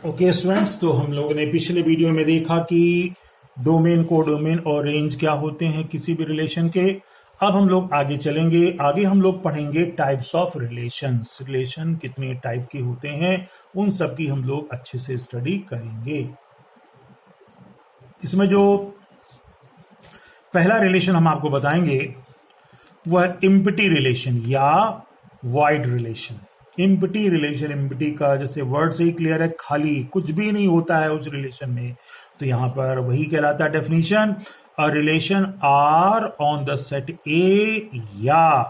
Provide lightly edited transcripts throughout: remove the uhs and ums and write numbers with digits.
Okay students, तो हम लोगों ने पिछले वीडियो में देखा कि डोमेन, कोडोमेन और रेंज क्या होते हैं किसी भी रिलेशन के। अब हम लोग आगे चलेंगे। आगे हम लोग पढ़ेंगे टाइप्स ऑफ रिलेशंस। रिलेशन कितने टाइप के होते हैं उन सब की हम लोग अच्छे से स्टडी करेंगे। इसमें जो पहला रिलेशन हम आपको बताएंगे वह इम्पटी रिलेशन या wide relation. Empty relation, empty का जैसे वर्ड से ही क्लियर है, खाली, कुछ भी नहीं होता है उस रिलेशन में, तो यहां पर वही कहलाता है definition. A relation R on the set A या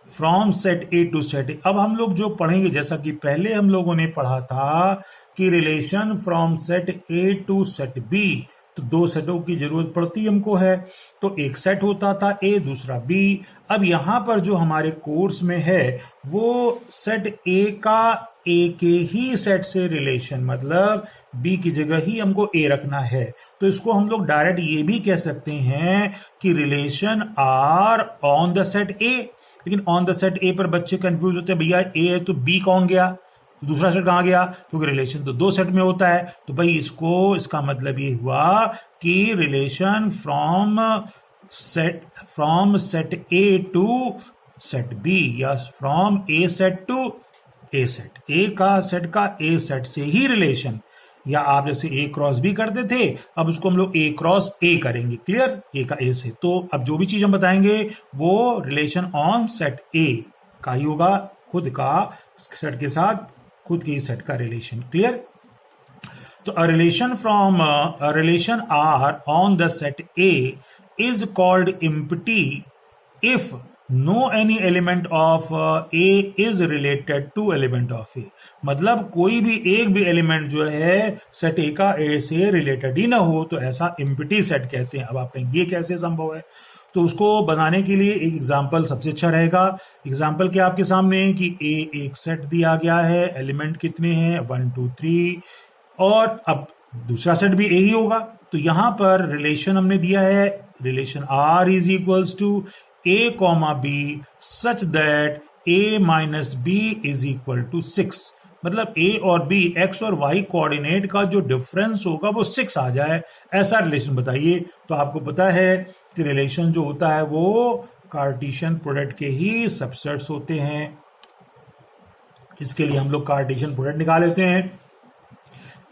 from set A to set A. अब हम लोग जो पढ़ेंगे, जैसा कि पहले हम लोगों ने पढ़ा था कि relation from set A to set B, तो दो सेटों की जरूरत पड़ती हमको है। तो एक सेट होता था ए, दूसरा बी। अब यहां पर जो हमारे कोर्स में है वो सेट ए का ए के ही सेट से रिलेशन, मतलब बी की जगह ही हमको ए रखना है। तो इसको हम लोग डायरेक्ट ये भी कह सकते हैं कि relation R on the set A. लेकिन ऑन द सेट ए पर बच्चे कंफ्यूज होते हैं, भैया ए है तो बी कौन गया, दूसरा सेट कहां गया, क्योंकि रिलेशन तो दो सेट में होता है। तो भाई इसका मतलब ये हुआ कि relation from set A to set B या from A set to A set, A का सेट का ए सेट से ही रिलेशन, या आप जैसे ए क्रॉस बी करते थे, अब उसको हम लोग ए क्रॉस ए करेंगे। क्लियर, ए का ए से। तो अब जो भी चीज हम बताएंगे वो रिलेशन ऑन सेट ए का ही होगा, खुद का सेट के साथ खुद के सेट का रिलेशन। क्लियर। तो a relation R on the set A is called empty if no any element of A is related to element of A. मतलब कोई भी एक भी एलिमेंट जो है सेट ए का ए से रिलेटेड ही ना हो तो ऐसा इम्पटी सेट कहते हैं। अब आप कहेंगे ये कैसे संभव है, तो उसको बनाने के लिए एक एग्जाम्पल सबसे अच्छा रहेगा। एग्जाम्पल क्या आपके सामने कि ए एक सेट दिया गया है, एलिमेंट कितने हैं 1 2 3, और अब दूसरा सेट भी ए ही होगा। तो यहां पर रिलेशन हमने दिया है, relation R is equals to A comma B such that A minus B is equal to 6। मतलब ए और बी, एक्स और वाई कोऑर्डिनेट का जो डिफरेंस होगा वो 6 आ जाए, ऐसा रिलेशन बताइए। तो आपको पता है कि रिलेशन जो होता है वो कार्टेशियन प्रोडक्ट के ही सबसेट्स होते हैं। इसके लिए हम लोग कार्टेशियन प्रोडक्ट निकाल लेते हैं।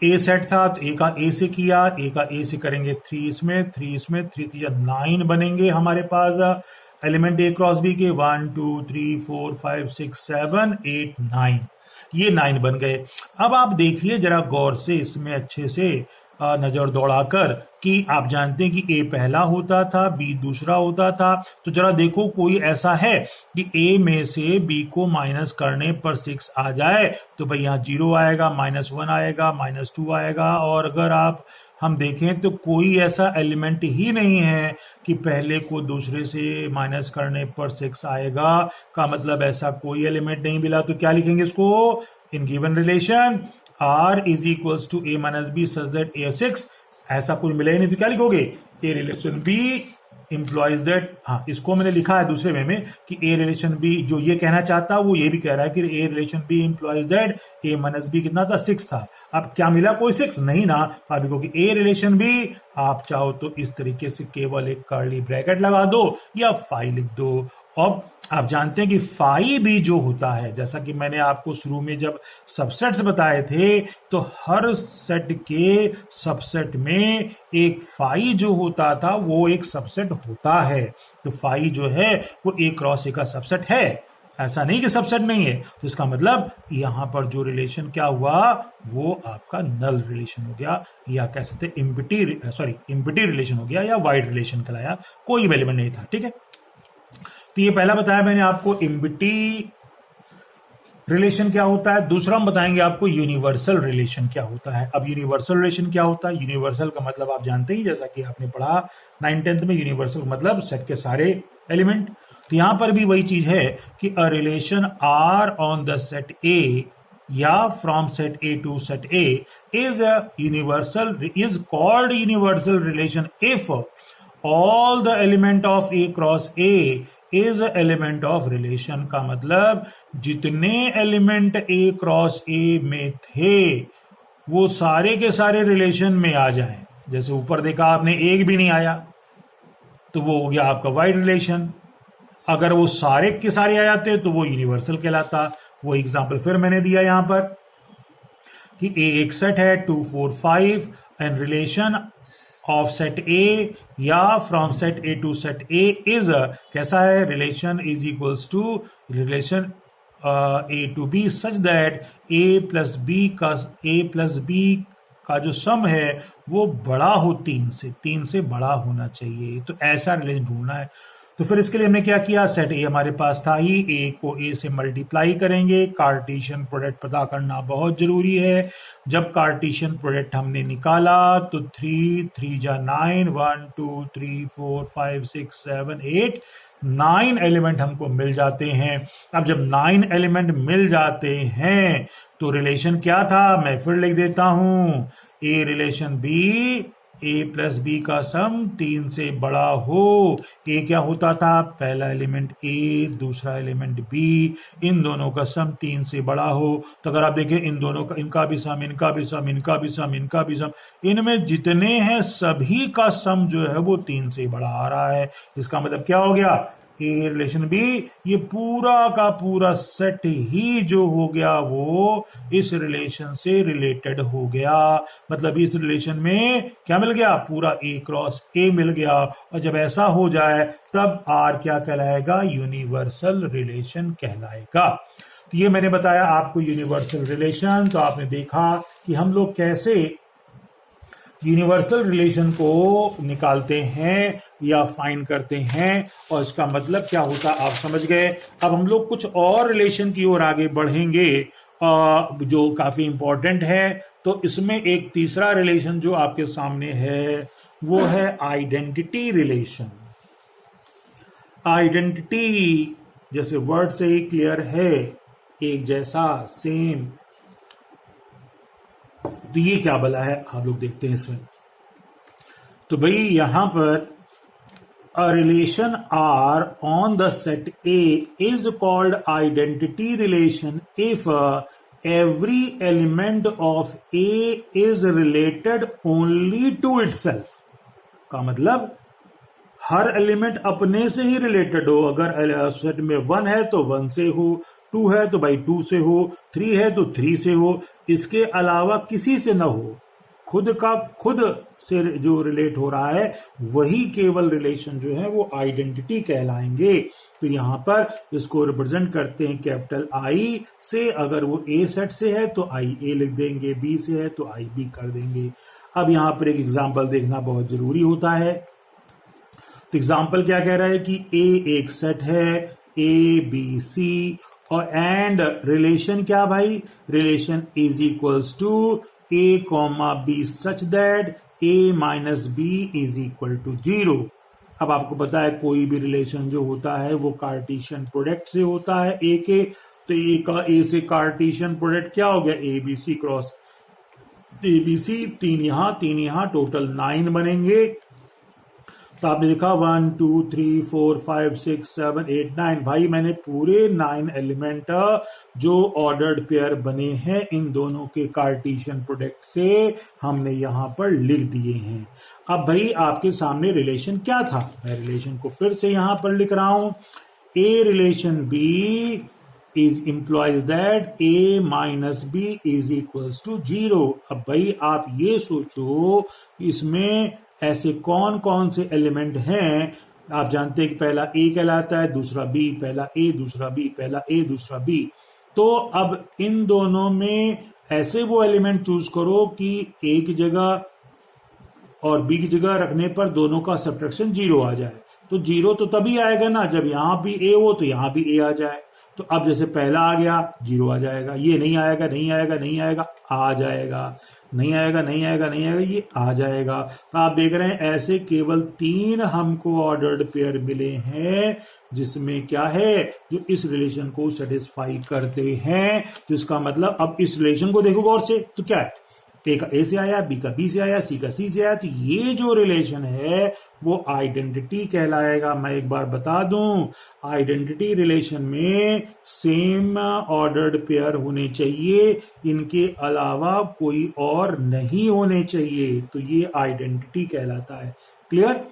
ए सेट था तो ए का ए से किया, ए का ए से करेंगे 3 इसमें, 3 इसमें, 3 3 9 बनेंगे हमारे पास एलिमेंट ए क्रॉस बी के 1 2 3 4 5 6 7 8 9, ये 9 बन गए। अब आप देखिए जरा गौर से इसमें अच्छे से नजर दौड़ाकर कि आप जानते हैं कि ए पहला होता था, बी दूसरा होता था। तो जरा देखो कोई ऐसा है कि ए में से बी को माइनस करने पर 6 आ जाए, तो भाई यहाँ 0 आएगा, -1 आएगा, -2 आएगा। और अगर हम देखें तो कोई ऐसा एलिमेंट ही नहीं है कि पहले को दूसरे से माइनस करने पर 6 आएगा, का मतलब ऐसा कोई एलिमेंट नहीं मिला। तो क्या लिखेंगे इसको, in given relation R is equals to A minus B such that A 6, ऐसा कुछ मिला ही नहीं तो क्या लिखोगे, A relation B implies that. हाँ, इसको मैंने लिखा है दूसरे में कि ए रिलेशन बी जो ये कहना चाहता वो ये भी कह रहा है कि A relation B implies that A minus B कितना था, 6 था। अब क्या मिला, कोई 6 नहीं ना। आप लिखोगे ए रिलेशन बी, आप चाहो तो इस तरीके से केवल एक कर्ली ब्रैकेट लगा दो या फाई लिख दो। अब आप जानते हैं कि फाई भी जो होता है, जैसा कि मैंने आपको शुरू में जब सबसेट्स बताए थे, तो हर सेट के सबसेट में एक फाई जो होता था वो एक सबसेट होता है। तो फाई जो है वो ए क्रॉस ए का सबसेट है, ऐसा नहीं कि सबसेट नहीं है। तो इसका मतलब यहां पर जो रिलेशन क्या हुआ वो आपका नल रिलेशन हो गया, या कह सकते इम्पटी रिलेशन हो गया, या वाइड रिलेशन कहलाया, कोई एलिमेंट नहीं था। ठीक है, तो ये पहला बताया मैंने आपको इम्पटी रिलेशन क्या होता है। दूसरा हम बताएंगे आपको यूनिवर्सल रिलेशन क्या होता है। अब यूनिवर्सल रिलेशन क्या होता है, यूनिवर्सल का मतलब आप जानते ही, जैसा कि आपने पढ़ा 9th 10th में, यूनिवर्सल मतलब सेट के सारे एलिमेंट। तो यहां पर भी वही चीज है कि a relation R on the set A या from set A to set A is called universal relation if all the element of A cross A is element of relation. का मतलब जितने एलिमेंट ए क्रॉस ए में थे वो सारे के सारे रिलेशन में आ जाएं। जैसे ऊपर देखा आपने, एक भी नहीं आया तो वो हो गया आपका वाइड रिलेशन। अगर वो सारे के सारे आ जाते तो वो यूनिवर्सल कहलाता। वो एग्जांपल फिर मैंने दिया यहां पर कि ए एक सेट है 2 4 5 and relation of set A या from set A to set A is कैसा है, relation is equals to relation A to B such that A plus B का जो सम है वो बड़ा हो तीन से बड़ा होना चाहिए। तो ऐसा रिलेशन ढूंढना है। तो फिर इसके लिए हमने क्या किया, सेट ए हमारे पास था ही, ए को ए से मल्टीप्लाई करेंगे। कार्टेशियन प्रोडक्ट पता करना बहुत जरूरी है। जब कार्टेशियन प्रोडक्ट हमने निकाला तो 3 जा 9, 1 2 3 4 5 6 7 8 9 एलिमेंट हमको मिल जाते हैं। अब जब 9 एलिमेंट मिल जाते हैं तो रिलेशन क्या था, मैं फिर लिख देता हूं, A relation B, A plus B का सम 3 से बड़ा हो। ए क्या होता था, पहला एलिमेंट ए, दूसरा एलिमेंट बी, इन दोनों का सम 3 से बड़ा हो। तो अगर आप देखें इन दोनों का, इनका भी सम, इनका भी सम, इनका भी सम, इनका भी सम, इनमें जितने हैं सभी का सम जो है वो 3 से बड़ा आ रहा है। इसका मतलब क्या हो गया, ए रिलेशन बी, ये पूरा का पूरा सेट ही जो हो गया वो इस रिलेशन से रिलेटेड हो गया। मतलब इस रिलेशन में क्या मिल गया, पूरा ए क्रॉस ए मिल गया। और जब ऐसा हो जाए तब आर क्या कहलाएगा, यूनिवर्सल रिलेशन कहलाएगा। तो ये मैंने बताया आपको यूनिवर्सल रिलेशन। तो आपने देखा कि हम लोग कैसे यूनिवर्सल रिलेशन को निकालते हैं या फाइंड करते हैं और इसका मतलब क्या होता आप समझ गए। अब हम लोग कुछ और रिलेशन की ओर आगे बढ़ेंगे जो काफी इंपॉर्टेंट है। तो इसमें एक तीसरा रिलेशन जो आपके सामने है वो है आइडेंटिटी रिलेशन। आइडेंटिटी जैसे वर्ड से ही क्लियर है, एक जैसा, सेम। तो ये क्या भला है आप लोग देखते हैं इसमें। तो भाई यहां पर a relation R on the set A is called identity relation if every element of A is related only to itself। का मतलब हर एलिमेंट अपने से ही रिलेटेड हो। अगर सेट में 1 है तो 1 से हो, 2 है तो भाई 2 से हो, 3 है तो 3 से हो, इसके अलावा किसी से ना हो। खुद का खुद से जो रिलेट हो रहा है वही केवल रिलेशन जो है वो आइडेंटिटी कहलाएंगे। तो यहां पर इसको रिप्रेजेंट करते हैं कैपिटल आई से। अगर वो ए सेट से है तो आई ए लिख देंगे, बी से है तो आई बी कर देंगे। अब यहां पर एक एग्जांपल देखना बहुत जरूरी होता है। तो एग्जांपल क्या कह रहा है कि ए एक सेट है, ए बी सी, और एंड रिलेशन क्या भाई, relation is equals to A comma B such that A minus B is equal to 0। अब आपको पता है कोई भी रिलेशन जो होता है वो कार्टेशियन प्रोडक्ट से होता है ए के। तो ए का ए से कार्टेशियन प्रोडक्ट क्या हो गया, A B C cross A B C, 3 यहां, टोटल 9 बनेंगे। तो आपने देखा 1 2 3 4 5 6 7 8 9, भाई मैंने पूरे 9 एलिमेंट जो ऑर्डर्ड पेयर बने हैं इन दोनों के कार्टेशियन प्रोडक्ट से हमने यहां पर लिख दिए हैं। अब भाई आपके सामने रिलेशन क्या था, मैं रिलेशन को फिर से यहां पर लिख रहा हूं। A relation B is implies that A minus B is equals to 0। अब भाई आप ये सोचो इसमें ऐसे कौन कौन से एलिमेंट हैं। आप जानते हैं कि पहला ए कहलाता है, दूसरा बी, पहला ए दूसरा बी, पहला ए दूसरा बी। तो अब इन दोनों में ऐसे वो एलिमेंट चूज करो कि ए की जगह और बी की जगह रखने पर दोनों का सब्ट्रैक्शन 0 आ जाए। तो 0 तो तभी आएगा ना जब यहां भी ए हो तो यहां भी ए आ जाए। तो अब जैसे पहला आ गया 0 आ जाएगा, ये नहीं आएगा, नहीं आएगा, नहीं आएगा, आ जाएगा, नहीं आएगा, नहीं आएगा, नहीं आएगा, ये आ जाएगा। तो आप देख रहे हैं ऐसे केवल 3 हमको ऑर्डर्ड पेयर मिले हैं जिसमें क्या है, जो इस रिलेशन को सेटिस्फाई करते हैं। तो इसका मतलब अब इस रिलेशन को देखो गौर से, तो क्या है, ए का ए से आया, बी का बी से आया, सी का सी से आया, तो ये जो रिलेशन है वो आइडेंटिटी कहलाएगा। मैं एक बार बता दूं, आइडेंटिटी रिलेशन में सेम ऑर्डर्ड पेयर होने चाहिए, इनके अलावा कोई और नहीं होने चाहिए, तो ये आइडेंटिटी कहलाता है। क्लियर?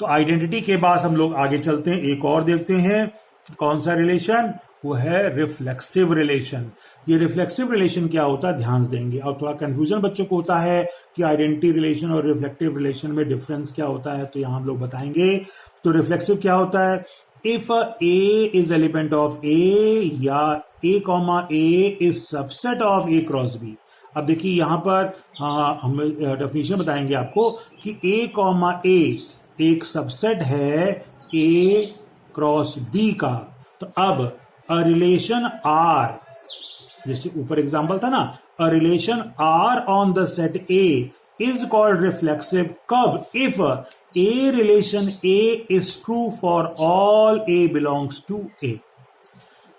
तो आइडेंटिटी के बाद हम लोग आगे चलते हैं, एक और देखते हैं कौन सा रिलेशन, वो है रिफ्लेक्सिव रिलेशन। ये रिफ्लेक्सिव रिलेशन क्या होता है ध्यान देंगे, और थोड़ा कंफ्यूजन बच्चों को होता है कि आइडेंटिटी रिलेशन और रिफ्लेक्टिव रिलेशन में डिफरेंस क्या होता है, तो यहां हम लोग बताएंगे। तो रिफ्लेक्सिव क्या होता है, if A is element of A या A comma A is subset of A cross B. अब देखिए यहां पर हम डेफिनेशन बताएंगे आपको कि ए कॉमा ए एक सबसेट है ए क्रॉस बी का। तो अब अ रिलेशन आर, जैसे ऊपर एग्जांपल था ना, a relation R on the set A is called reflexive कब, if A relation A is true for all A belongs to A.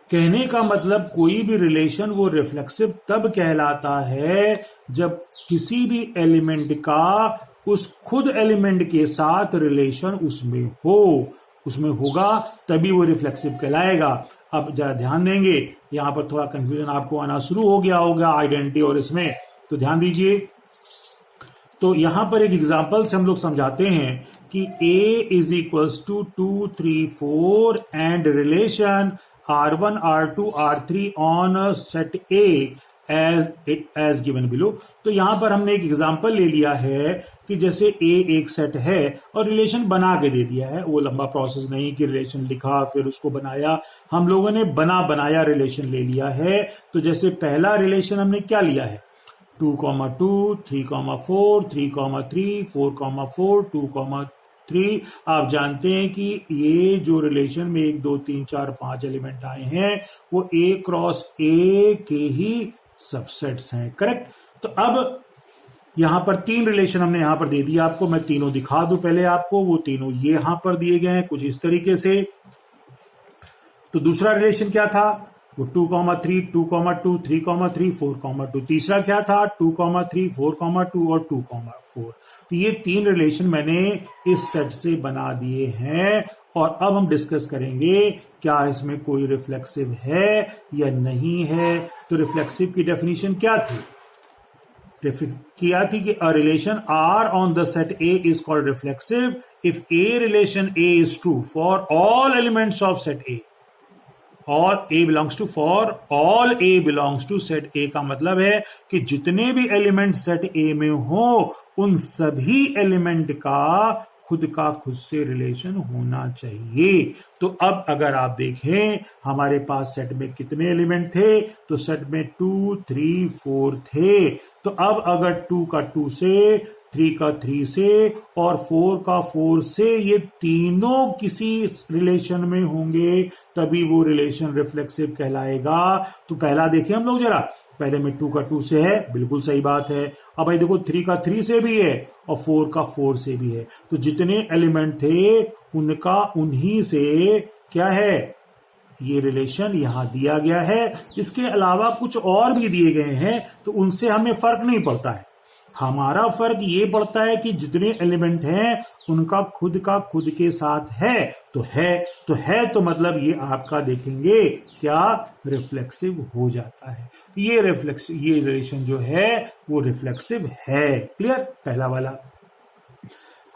कहने का मतलब कोई भी रिलेशन वो रिफ्लेक्सिव तब कहलाता है जब किसी भी एलिमेंट का उस खुद एलिमेंट के साथ रिलेशन उसमें होगा, तभी वो रिफ्लेक्सिव कहलाएगा। अब जरा ध्यान देंगे, यहां पर थोड़ा कंफ्यूजन आपको आना शुरू हो गया होगा आइडेंटिटी और इसमें, तो ध्यान दीजिए। तो यहां पर एक एग्जांपल से हम लोग समझाते हैं कि A is equals to 2, 3, 4 and relation R1, R2, R3 on set A as given below. तो यहां पर हमने एक एग्जांपल ले लिया है कि जैसे A एक सेट है और रिलेशन बना के दे दिया है, वो लंबा प्रोसेस नहीं कि रिलेशन लिखा फिर उसको बनाया, हम लोगों ने बनाया रिलेशन ले लिया है। तो जैसे पहला रिलेशन हमने क्या लिया है, 2,2, 3,4, 3,3, 4,4, 2,3। आप जानते हैं कि ये जो रिलेशन में 1, 2, 3, 4, 5 एलिमेंट आए हैं वो ए क्रॉस ए के ही सबसेट्स हैं, करेक्ट। तो अब यहां पर 3 रिलेशन हमने यहां पर दे दिया आपको, मैं तीनों दिखा दूं पहले आपको, वो तीनों ये यहां पर दिए गए हैं कुछ इस तरीके से। तो दूसरा रिलेशन क्या था, वो 2,3, 2,2, 3,3, 4,2। तीसरा क्या था, 2,3, 4,2 और 2,4। तो ये 3 रिलेशन मैंने इस सेट से बना दिए हैं, और अब हम डिस्कस करेंगे क्या इसमें कोई रिफ्लेक्सिव है या नहीं है। तो रिफ्लेक्सिव की डेफिनेशन क्या थी, किया थी कि a relation R on the set A is called reflexive if A relation A is true for all elements of set A, और A belongs to for all A belongs to set A का मतलब है कि जितने भी element set ए में हो उन सभी एलिमेंट का खुद से रिलेशन होना चाहिए। तो अब अगर आप देखें हमारे पास सेट में कितने एलिमेंट थे, तो सेट में 2, 3, 4 थे। तो अब अगर 2 का 2 से, 3 का 3 से और 4 का 4 से ये तीनों किसी रिलेशन में होंगे, तभी वो रिलेशन रिफ्लेक्सिव कहलाएगा। तो पहला देखिए हम लोग जरा, पहले में 2 का 2 से है, बिल्कुल सही बात है। अब भाई देखो 3 का 3 से भी है और 4 का 4 से भी है, तो जितने एलिमेंट थे उनका उन्हीं से क्या है, ये रिलेशन यहां दिया गया है। इसके अलावा कुछ और भी दिए गए हैं, तो उनसे हमें फर्क नहीं पड़ता है। हमारा फर्क ये पड़ता है कि जितने एलिमेंट हैं उनका खुद के साथ है, तो मतलब ये आपका देखेंगे क्या रिफ्लेक्सिव हो जाता है। ये रिलेशन जो है वो रिफ्लेक्सिव है। क्लियर, पहला वाला।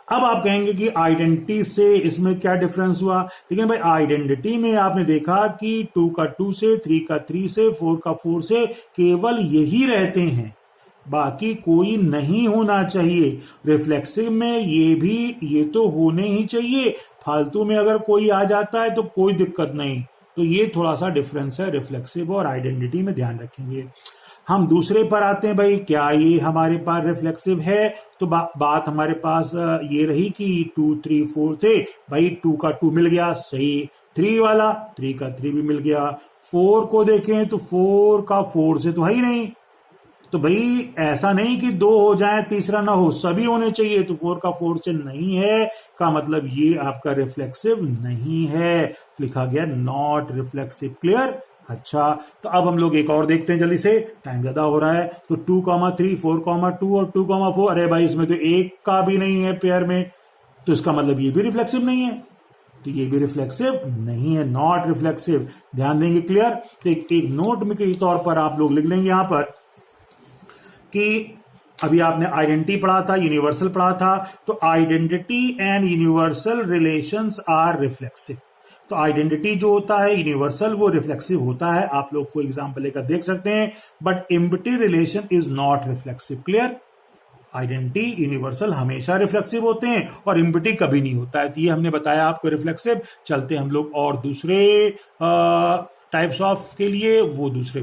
अब आप कहेंगे कि आइडेंटिटी से इसमें क्या डिफरेंस हुआ, लेकिन भाई आइडेंटिटी में आपने देखा कि 2 का 2 से, 3 का 3 से, 4 का 4 से केवल यही रहते हैं, बाकी कोई नहीं होना चाहिए। रिफ्लेक्सिव में ये तो होने ही चाहिए, फालतू में अगर कोई आ जाता है तो कोई दिक्कत नहीं। तो ये थोड़ा सा डिफरेंस है रिफ्लेक्सिव और आइडेंटिटी में, ध्यान रखेंगे। हम दूसरे पर आते हैं, भाई क्या ये हमारे पास रिफ्लेक्सिव है, तो बात हमारे पास ये रही कि 2, 3, 4 थे, भाई 2 का 2 मिल गया, सही। 3 वाला 3 का 3 भी मिल गया। 4 को देखें तो 4 का 4 से तो है ही नहीं, तो भाई ऐसा नहीं कि 2 हो जाए तीसरा ना हो, सभी होने चाहिए। तो 4 का 4 से नहीं है का मतलब ये आपका रिफ्लेक्सिव नहीं है, लिखा गया नॉट रिफ्लेक्सिव। क्लियर, अच्छा, तो अब हम लोग एक और देखते हैं जल्दी से, टाइम ज्यादा हो रहा है। तो 2,3, 4,2 और 2,4, अरे भाई इसमें तो एक का भी नहीं है पेयर में, तो इसका मतलब ये भी रिफ्लेक्सिव नहीं है, तो ये भी रिफ्लेक्सिव नहीं है, नॉट रिफ्लेक्सिव। ध्यान देंगे, क्लियर। तो एक नोट में के तौर पर आप लोग लिख लेंगे यहां पर कि अभी आपने आइडेंटिटी पढ़ा था, यूनिवर्सल पढ़ा था, तो identity and universal relations are reflexive. तो आइडेंटिटी जो होता है यूनिवर्सल, वो रिफ्लेक्सिव होता है, आप लोग को एग्जांपल लेकर देख सकते हैं, but empty relation is not reflexive. Clear. Identity universal हमेशा रिफ्लेक्सिव होते हैं और एम्प्टी कभी नहीं होता है, तो ये हमने बताया आपको रिफ्लेक्सिव। चलते हम लोग और दूसरे टाइप्स ऑफ के लिए, वो दूसरे